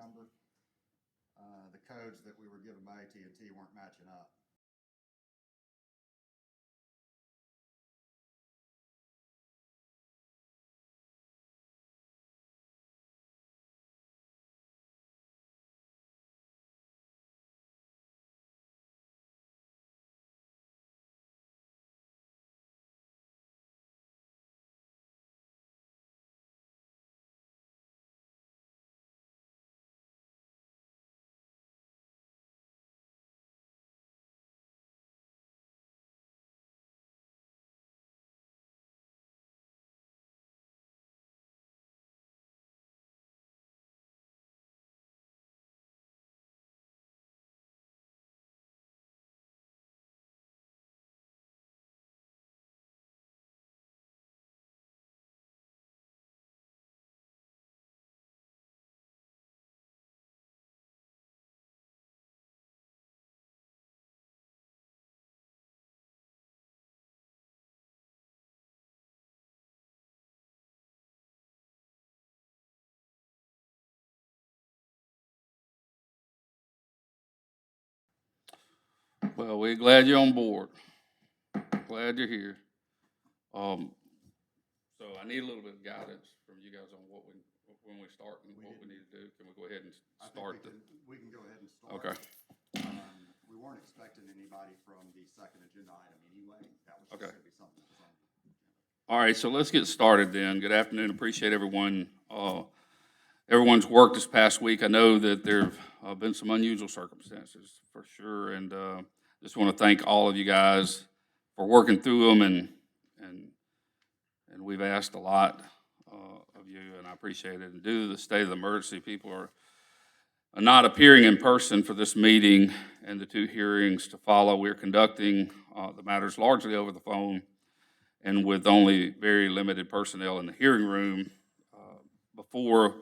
number. The codes that we were given by AT&T weren't matching up. Well, we're glad you're on board. Glad you're here. So I need a little bit of guidance from you guys on when we start and what we need to do. Can we go ahead and start? We can go ahead and start. Okay. We weren't expecting anybody from the second agenda item anyway. That was just Okay. going to be something that was on the agenda. All right, so let's get started then. Good afternoon. Appreciate everyone, everyone's work this past week. I know that there have been some unusual circumstances for sure, and just want to thank all of you guys for working through them, and we've asked a lot of you, and I appreciate it. And due to the state of the emergency, people are not appearing in person for this meeting and the two hearings to follow. We're conducting the matters largely over the phone and with only very limited personnel in the hearing room. Before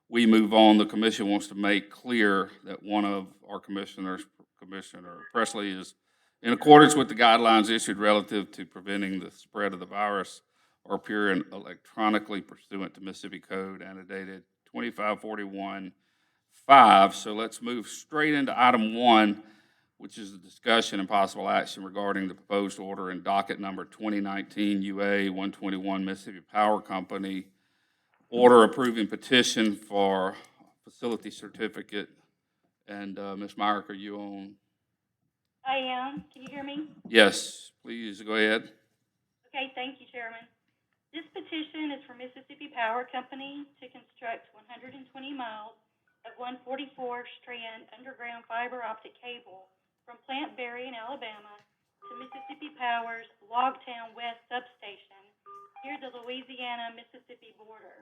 we move on, the commission wants to make clear that one of our commissioners, Commissioner Presley, is in accordance with the guidelines issued relative to preventing the spread of the virus or appearing electronically pursuant to Mississippi Code annotated 2541-5. So let's move straight into item 1, which is the discussion and possible action regarding the proposed order in docket number 2019 UA 121 Mississippi Power Company, order approving petition for facility certificate. And Ms. Myrick, are you on? I am. Can you hear me? Yes, please go ahead. Okay, thank you, Chairman. This petition is for Mississippi Power Company to construct 120 miles of 144 strand underground fiber optic cable from Plant Berry in Alabama to Mississippi Power's Logtown West substation near the Louisiana-Mississippi border.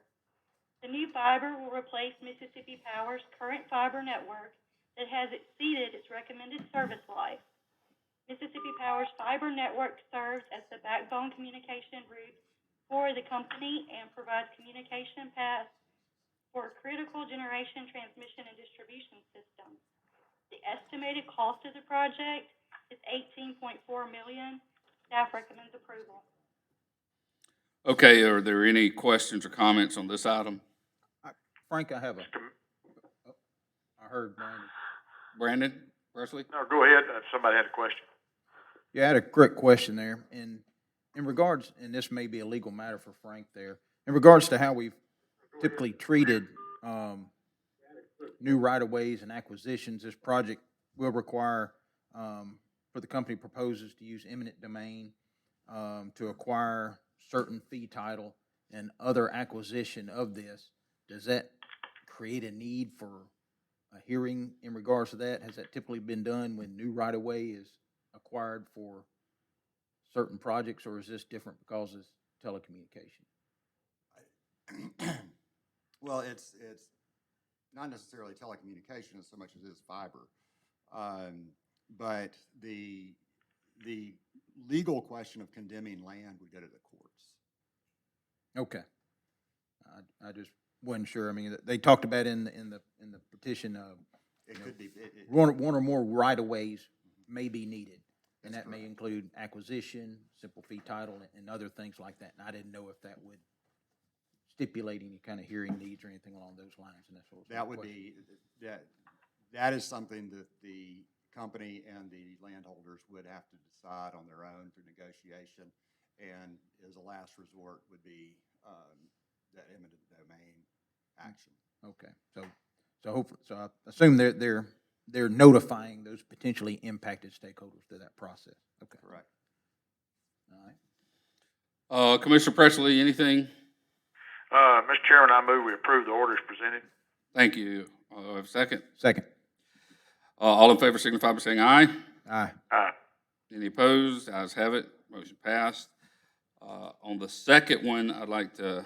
The new fiber will replace Mississippi Power's current fiber network that has exceeded its recommended service life. Mississippi Power's fiber network serves as the backbone communication route for the company and provides communication paths for critical generation, transmission, and distribution systems. The estimated cost of the project is $18.4 million. Staff recommends approval. Okay, are there any questions or comments on this item? Frank, I have I heard Brandon. Brandon Presley? No, go ahead. Somebody had a question. Yeah, I had a quick question there. In regards, and this may be a legal matter for Frank there, in regards to how we've typically treated new right-of-ways and acquisitions, this project will require, for the company proposes to use eminent domain to acquire certain fee title and other acquisition of this. Does that create a need for a hearing in regards to that? Has that typically been done when new right-of-way is acquired for certain projects, or is this different because it's telecommunication? Well, it's not necessarily telecommunications so much as it is fiber, but the legal question of condemning land would go to the courts. Okay, I just wasn't sure. I mean, they talked about in the petition. It could be one or more right-of-ways may be needed, and That's that may include acquisition, simple fee title, and other things like that. And I didn't know if that would stipulating any kind of hearing needs or anything along those lines, and that's what was my That would question. be, that is something that the company and the landholders would have to decide on their own through negotiation. And as a last resort would be, that eminent domain action. Okay, so hopefully, so I assume they're notifying those potentially impacted stakeholders through that process. Okay. Correct. All right. Commissioner Presley, anything? Mr. Chairman, I move we approve the orders presented. Thank you. Have a second? Second. All in favor signify by saying aye. Aye. Aye. Any opposed? Ayes have it. Motion passed. On the second one, I'd like to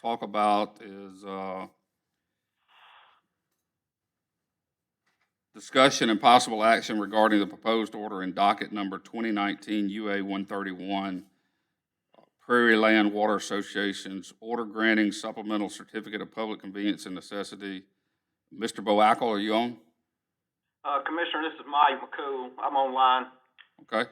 talk about is discussion and possible action regarding the proposed order in docket number 2019 UA 131, Prairie Land Water Association's order granting supplemental certificate of public convenience and necessity. Mr. Boackle, are you on? Commissioner, this is Mike McCool. I'm online. Okay.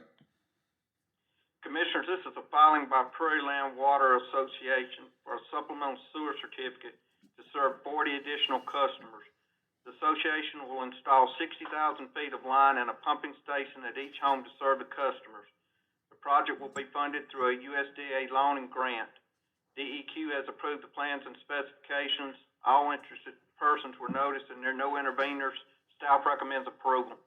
Commissioners, this is a filing by Prairie Land Water Association for a supplemental sewer certificate to serve 40 additional customers. The association will install 60,000 feet of line and a pumping station at each home to serve the customers. The project will be funded through a USDA loan and grant. DEQ has approved the plans and specifications. All interested persons were noticed and there are no interveners. Staff recommends approval.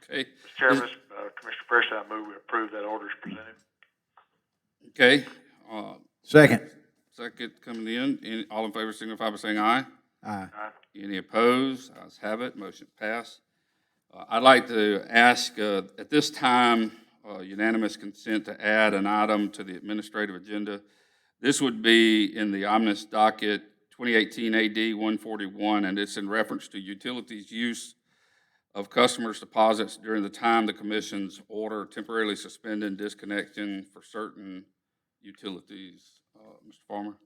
Okay. Mr. Chairman, Commissioner Presley, I move we approve that orders presented. Okay. Second. Second coming in. All in favor signify by saying aye. Aye. Aye. Any opposed? Ayes have it. Motion passed. I'd like to ask at this time unanimous consent to add an item to the administrative agenda. This would be in the omnibus docket 2018 AD 141, and it's in reference to utilities use of customers' deposits during the time the Commission's order temporarily suspending disconnection for certain utilities. Mr. Farmer.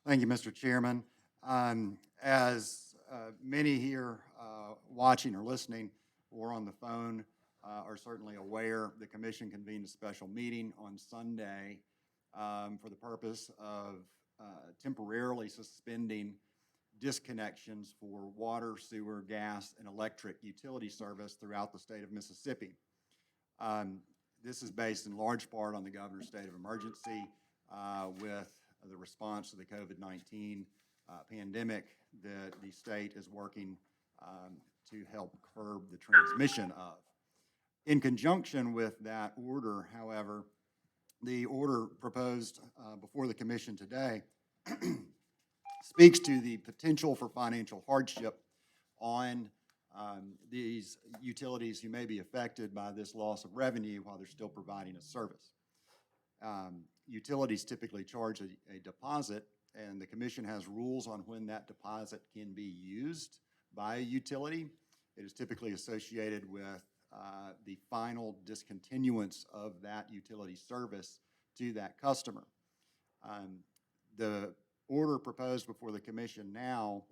Thank you, Mr. Chairman. As many here watching or listening or on the phone are certainly aware, the Commission convened a special meeting on Sunday for the purpose of temporarily suspending disconnections for water, sewer, gas, and electric utility service throughout the state of Mississippi. This is based in large part on the governor's state of emergency with the response to the COVID-19 pandemic that the state is working to help curb the transmission of. In conjunction with that order, however, the order proposed before the Commission today speaks to the potential for financial hardship on these utilities who may be affected by this loss of revenue while they're still providing a service. Utilities typically charge a deposit, and the Commission has rules on when that deposit can be used by a utility. It is typically associated with the final discontinuance of that utility service to that customer. The order proposed before the Commission now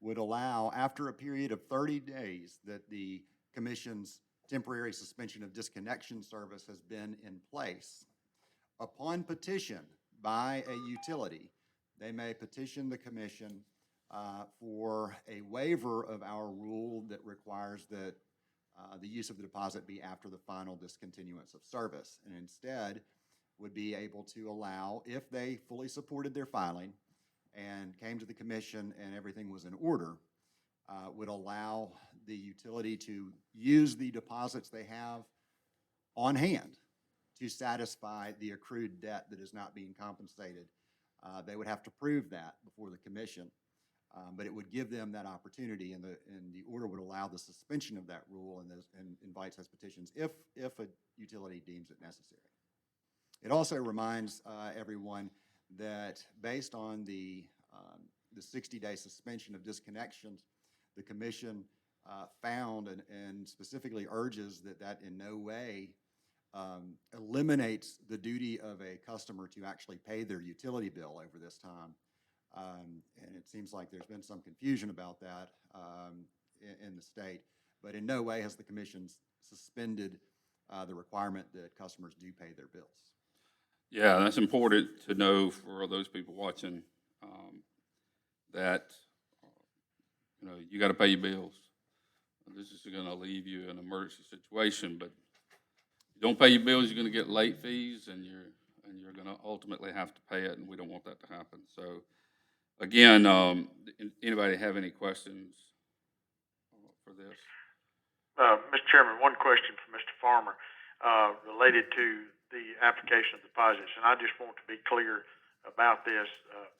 would allow, after a period of 30 days that the Commission's temporary suspension of disconnection service has been in place, upon petition by a utility, they may petition the Commission for a waiver of our rule that requires that the use of the deposit be after the final discontinuance of service, and instead would be able to allow, if they fully supported their filing and came to the Commission and everything was in order, would allow the utility to use the deposits they have on hand to satisfy the accrued debt that is not being compensated. They would have to prove that before the Commission, but it would give them that opportunity, and the order would allow the suspension of that rule and invites those petitions if a utility deems it necessary. It also reminds everyone that based on the 60-day suspension of disconnections, the Commission found and specifically urges that in no way eliminates the duty of a customer to actually pay their utility bill over this time. And it seems like there's been some confusion about that in the state, but in no way has the Commission suspended the requirement that customers do pay their bills. Yeah, that's important to know for those people watching, that, you know, you gotta pay your bills. This is gonna leave you in an emergency situation, but you don't pay your bills, you're gonna get late fees, and you're gonna ultimately have to pay it, and we don't want that to happen. So, again, anybody have any questions for this? Mr. Chairman, one question for Mr. Farmer, related to the application of deposits, and I just want to be clear about this,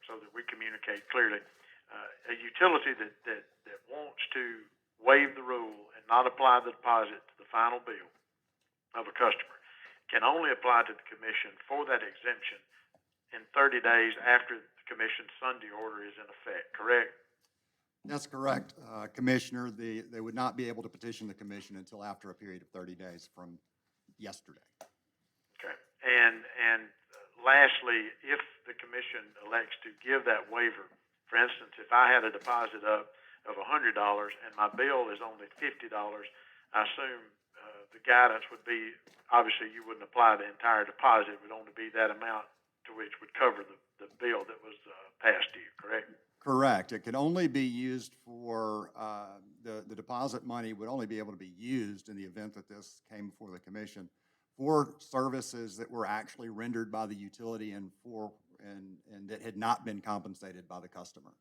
so that we communicate clearly. A utility that wants to waive the rule and not apply the deposit to the final bill of a customer can only apply to the commission for that exemption in 30 days after the commission's Sunday order is in effect, correct? That's correct, Commissioner. They would not be able to petition the commission until after a period of 30 days from yesterday. Okay. And lastly, if the commission elects to give that waiver, for instance, if I had a deposit of $100 and my bill is only $50, I assume the guidance would be, obviously, you wouldn't apply the entire deposit. It would only be that amount to which would cover the bill that was past due, correct? Correct. It could only be used for, the deposit money would only be able to be used in the event that this came before the commission for services that were actually rendered by the utility and that had not been compensated by the customer.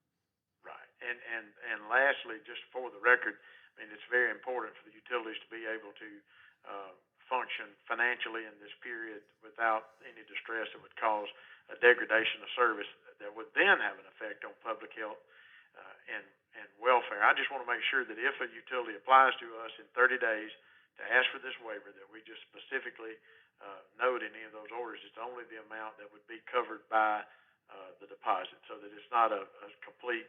Right. And lastly, just for the record, I mean, it's very important for the utilities to be able to function financially in this period without any distress that would cause a degradation of service that would then have an effect on public health and welfare. I just want to make sure that if a utility applies to us in 30 days to ask for this waiver, that we just specifically note in any of those orders, it's only the amount that would be covered by the deposit, so that it's not a complete,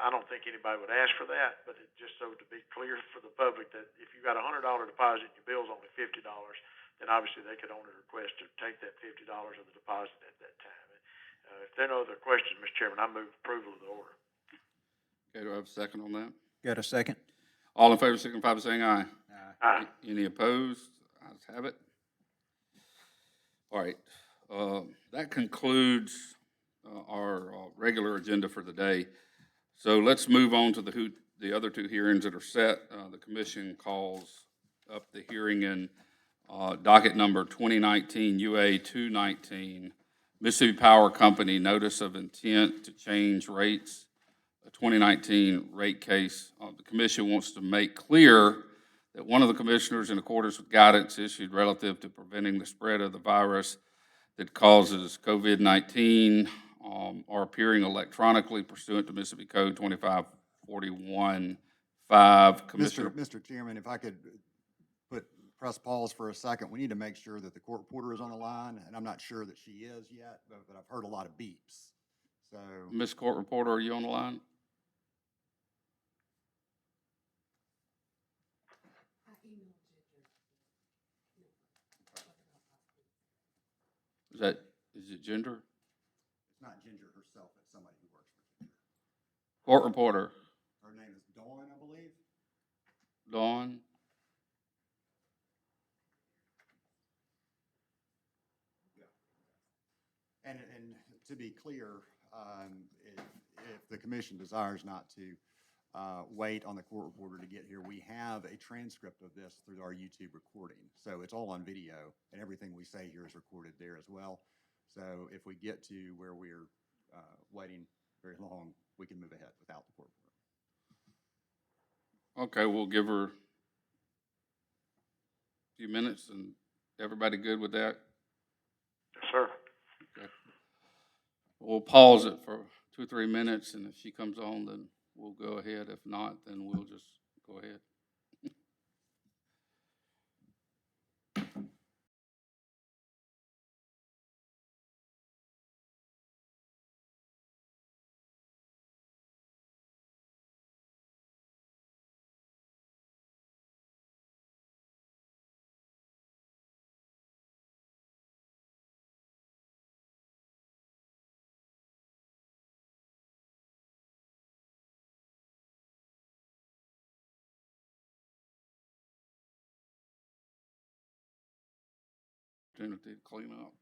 I don't think anybody would ask for that, but it just so to be clear for the public that if you got a $100 deposit and your bill's only $50, then obviously they could only request to take that $50 of the deposit at that time. If there are no other questions, Mr. Chairman, I move approval of the order. Okay, do I have a second on that? Got a second? All in favor, signify by saying aye. Aye. Any opposed? Ayes have it. All right, that concludes our regular agenda for the day. So let's move on to the other two hearings that are set. The commission calls up the hearing in docket number 2019 UA 219, Mississippi Power Company Notice of Intent to Change Rates, a 2019 rate case. The commission wants to make clear that one of the commissioners, in accordance with guidance issued relative to preventing the spread of the virus that causes COVID-19, are appearing electronically pursuant to Mississippi Code 2541-5. Commissioner, Mr. Chairman, if I could press pause for a second, we need to make sure that the court reporter is on the line, and I'm not sure that she is yet, but I've heard a lot of beeps. So, Ms. Court Reporter, are you on the line? Is it Ginger? it's not Ginger herself, it's somebody who works for Ginger. Court Reporter, Her name is Dawn, I believe. Dawn? And to be clear, if the commission desires not to wait on the court reporter to get here, we have a transcript of this through our YouTube recording. So it's all on video, and everything we say here is recorded there as well. So if we get to where we're waiting very long, we can move ahead without the court reporter. Okay, we'll give her a few minutes, and everybody good with that? Yes, sir. Okay. We'll pause it for 2 or 3 minutes, and if she comes on, then we'll go ahead. If not, then we'll just go ahead. Opportunity to clean up.